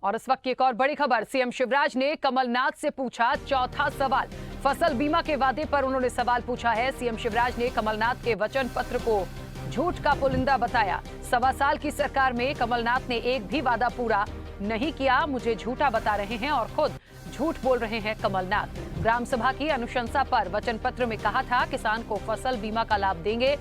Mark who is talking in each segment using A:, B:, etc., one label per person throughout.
A: और इस वक्त की एक और बड़ी खबर, सीएम शिवराज ने कमलनाथ से पूछा चौथा सवाल। फसल बीमा के वादे पर उन्होंने सवाल पूछा है। सीएम शिवराज ने कमलनाथ के वचन पत्र को झूठ का पुलिंदा बताया। 1.25 साल की सरकार में कमलनाथ ने एक भी वादा पूरा नहीं किया, मुझे झूठा बता रहे हैं और खुद झूठ बोल रहे हैं कमलनाथ। ग्राम सभा की अनुशंसा पर वचन पत्र में कहा था किसान को फसल बीमा का लाभ देंगे।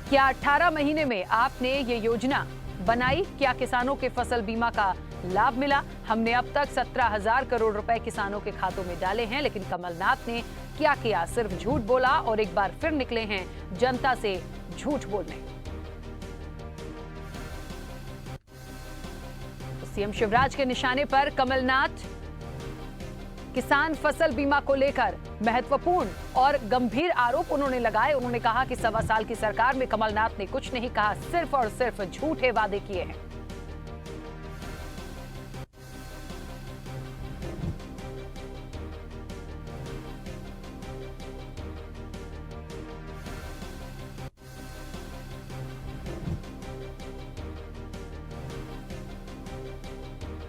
A: क्या 18 महीने में आपने ये योजना बनाई? क्या किसानों के फसल बीमा का लाभ मिला? हमने अब तक 17,000 करोड़ रुपए किसानों के खातों में डाले हैं, लेकिन कमलनाथ ने क्या किया? सिर्फ झूठ बोला और एक बार फिर निकले हैं जनता से झूठ बोलने। सीएम शिवराज के निशाने पर कमलनाथ। किसान फसल बीमा को लेकर महत्वपूर्ण और गंभीर आरोप उन्होंने लगाए। उन्होंने कहा कि 1.25 साल की सरकार में कमलनाथ ने कुछ नहीं कहा, सिर्फ और सिर्फ झूठे वादे किए हैं।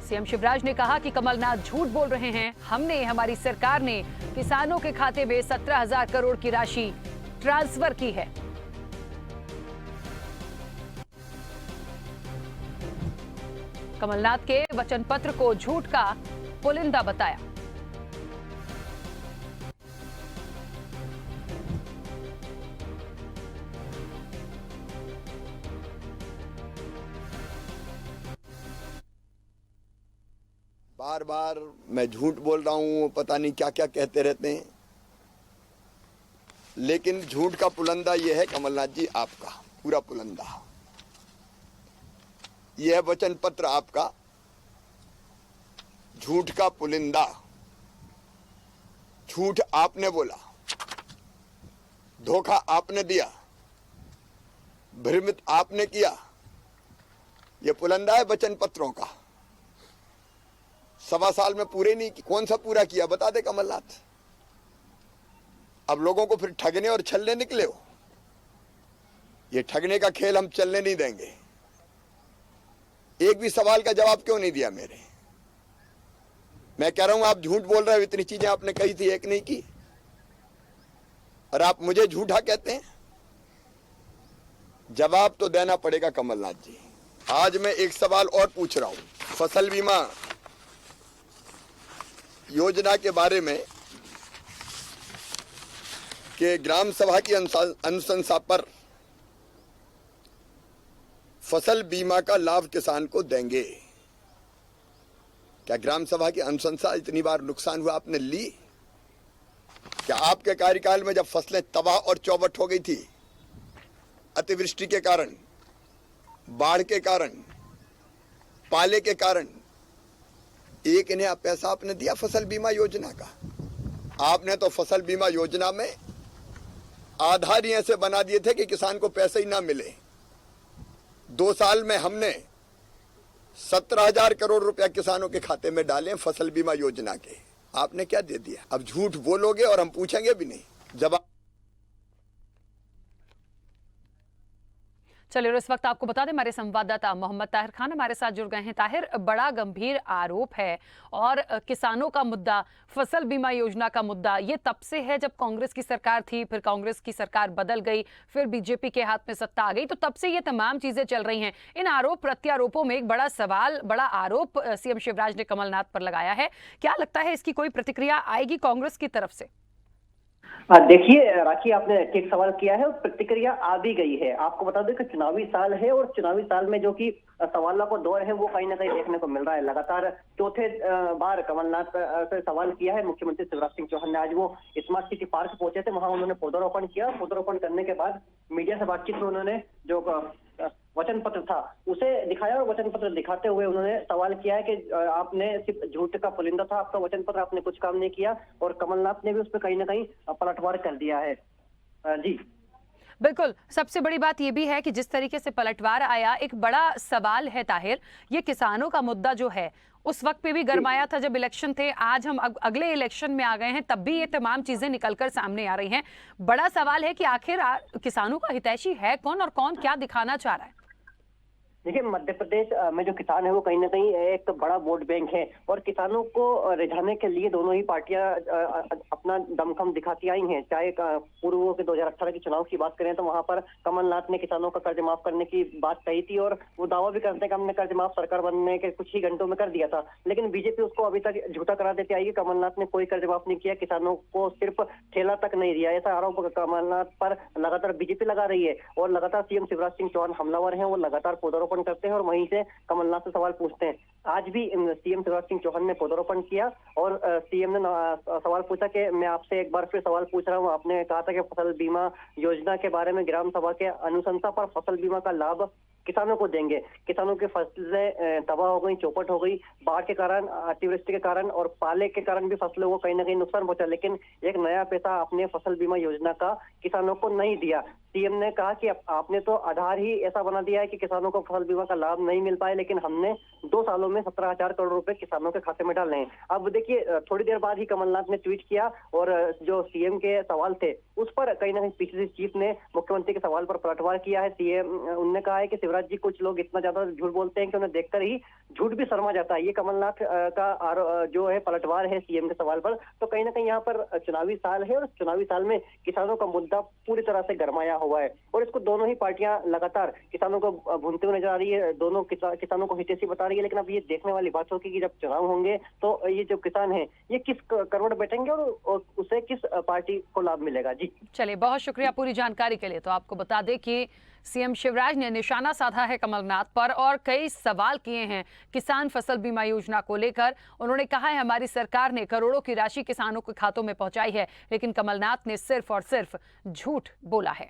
A: सीएम शिवराज ने कहा कि कमलनाथ झूठ बोल रहे हैं। हमारी सरकार ने किसानों के खाते में 17,000 करोड़ की राशि ट्रांसफर की है। कमलनाथ के वचन पत्र को झूठ का पुलिंदा बताया।
B: बार बार मैं झूठ बोल रहा हूं, पता नहीं क्या क्या कहते रहते हैं, लेकिन झूठ का पुलंदा यह है कमलनाथ जी, आपका पूरा पुलंदा। यह है वचन पत्र आपका, झूठ का पुलिंदा। झूठ आपने बोला, धोखा आपने दिया, भ्रमित आपने किया। यह पुलंदा है वचन पत्रों का। 1.25 साल में पूरे नहीं, कौन सा पूरा किया बता दे कमलनाथ। अब लोगों को फिर ठगने और छलने निकले हो। ये ठगने का खेल हम चलने नहीं देंगे। एक भी सवाल का जवाब क्यों नहीं दिया मेरे? मैं कह रहा हूं आप झूठ बोल रहे हो। इतनी चीजें आपने कही थी, एक नहीं की, और आप मुझे झूठा कहते हैं। जवाब तो देना पड़ेगा कमलनाथ जी। आज मैं एक सवाल और पूछ रहा हूं फसल बीमा योजना के बारे में कि ग्राम सभा की अनुशंसा पर फसल बीमा का लाभ किसान को देंगे। क्या ग्राम सभा की अनुशंसा इतनी बार नुकसान हुआ आपने ली? क्या आपके कार्यकाल में जब फसलें तबाह और चौपट हो गई थी, अतिवृष्टि के कारण, बाढ़ के कारण, पाले के कारण, एक नया पैसा आपने दिया फसल बीमा योजना का? आपने तो फसल बीमा योजना में आधार ही ऐसे बना दिए थे कि किसान को पैसे ही ना मिले। 2 साल में हमने 17,000 करोड़ रुपया किसानों के खाते में डाले फसल बीमा योजना के। आपने क्या दे दिया? अब झूठ बोलोगे और हम पूछेंगे भी नहीं जवाब।
A: चलिए, इस वक्त आपको बता दें हमारे संवाददाता मोहम्मद ताहिर खान हमारे साथ जुड़ गए हैं। ताहिर, बड़ा गंभीर आरोप है और किसानों का मुद्दा, फसल बीमा योजना का मुद्दा, ये तब से है जब कांग्रेस की सरकार थी, फिर कांग्रेस की सरकार बदल गई, फिर बीजेपी के हाथ में सत्ता आ गई, तो तब से ये तमाम चीजें चल रही हैं। इन आरोप प्रत्यारोपों में एक बड़ा सवाल, बड़ा आरोप सीएम शिवराज ने कमलनाथ पर लगाया है। क्या लगता है इसकी कोई प्रतिक्रिया आएगी कांग्रेस की तरफ से?
C: देखिए राखी, आपने ठीक सवाल किया है और प्रतिक्रिया आ भी गई है। आपको बता दें कि चुनावी साल है और चुनावी साल में जो कि सवालों का दौर है वो कहीं ना कहीं देखने को मिल रहा है। लगातार चौथे बार कमलनाथ से सवाल किया है मुख्यमंत्री शिवराज सिंह चौहान ने। आज वो स्मार्ट सिटी पार्क पहुंचे थे, वहां उन्होंने पौधारोपण किया। पौधारोपण करने के बाद मीडिया से बातचीत में उन्होंने जो वचन पत्र था उसे दिखाया और वचन पत्र दिखाते हुए उन्होंने सवाल किया है कि आपने सिर्फ झूठ का पुलिंदा था आपका वचन पत्र, आपने कुछ काम नहीं किया। और कमलनाथ ने भी उस पर कहीं ना कहीं पलटवार कर दिया है। जी
A: बिल्कुल, सबसे बड़ी बात यह भी है कि जिस तरीके से पलटवार आया, एक बड़ा सवाल है ताहिर, ये किसानों का मुद्दा जो है उस वक्त पे भी गरमाया था जब इलेक्शन थे। आज हम अगले इलेक्शन में आ गए हैं, तब भी ये तमाम चीजें निकलकर सामने आ रही हैं। बड़ा सवाल है कि आखिर किसानों का हितैषी है कौन और कौन क्या दिखाना चाह रहा है?
C: देखिए, मध्य प्रदेश में जो किसान है वो कहीं ना कहीं एक बड़ा वोट बैंक है और किसानों को रिझाने के लिए दोनों ही पार्टियां अपना दमखम दिखाती आई हैं। चाहे पूर्व के 2018 के चुनाव की बात करें तो वहां पर कमलनाथ ने किसानों का कर्ज माफ करने की बात कही थी और वो दावा भी करते हैं कि हमने कर्ज माफ सरकार बनने के कुछ ही घंटों में कर दिया था। लेकिन बीजेपी उसको अभी तक झूठा करा देती आई कि कमलनाथ ने कोई कर्ज माफ नहीं किया, किसानों को सिर्फ ठेला तक नहीं दिया। ऐसा आरोप कमलनाथ पर लगातार बीजेपी लगा रही है और लगातार सीएम शिवराज सिंह चौहान हमलावर हैं, वो लगातार पौधारोपण करते हैं और वहीं से कमलनाथ से सवाल पूछते हैं। आज भी सीएम शिवराज सिंह चौहान ने पौधारोपण किया और सीएम ने सवाल पूछा कि मैं आपसे एक बार फिर सवाल पूछ रहा हूं। आपने कहा था कि फसल बीमा योजना के बारे में ग्राम सभा के अनुशंसा पर फसल बीमा का लाभ किसानों को देंगे। किसानों की फसलें तबाह हो गई, चौपट हो गई, बाढ़ के कारण, अतिवृष्टि के कारण और पाले के कारण भी फसलों को कहीं ना कहीं नुकसान पहुंचा, लेकिन एक नया पैसा आपने फसल बीमा योजना का किसानों को नहीं दिया। सीएम ने कहा कि आपने तो आधार ही ऐसा बना दिया है कि किसानों को फसल बीमा का लाभ नहीं मिल पाए, लेकिन हमने 2 सालों में 17,000 करोड़ रुपए किसानों के खाते में डाले हैं। अब देखिए, थोड़ी देर बाद ही कमलनाथ ने ट्वीट किया और जो सीएम के सवाल थे उस पर कहीं ना कहीं पीसीसी चीफ ने मुख्यमंत्री के सवाल पर पलटवार किया है। सीएम उन्होंने कहा है कि शिवराज जी, कुछ लोग इतना ज्यादा झूठ बोलते हैं कि उन्हें देखकर ही झूठ भी शर्मा जाता है। ये कमलनाथ का जो है पलटवार है सीएम के सवाल पर। तो कहीं ना कहीं यहाँ पर चुनावी साल है और चुनावी साल में किसानों का मुद्दा पूरी तरह से गरमाया हुआ है और इसको दोनों ही पार्टियां लगातार किसानों को भूनते हुए नजर आ रही है। दोनों किसानों को हितैषी बता रही है, लेकिन अब ये देखने वाली बात होगी कि जब चुनाव होंगे तो ये जो किसान है ये किस करवट बैठेंगे और उसे किस पार्टी को लाभ मिलेगा। जी
A: चलिए, बहुत शुक्रिया पूरी जानकारी के लिए। तो आपको बता दें कि सीएम शिवराज ने निशाना साधा है कमलनाथ पर और कई सवाल किए हैं किसान फसल बीमा योजना को लेकर। उन्होंने कहा है हमारी सरकार ने करोड़ों की राशि किसानों के खातों में पहुंचाई है, लेकिन कमलनाथ ने सिर्फ और सिर्फ झूठ बोला है।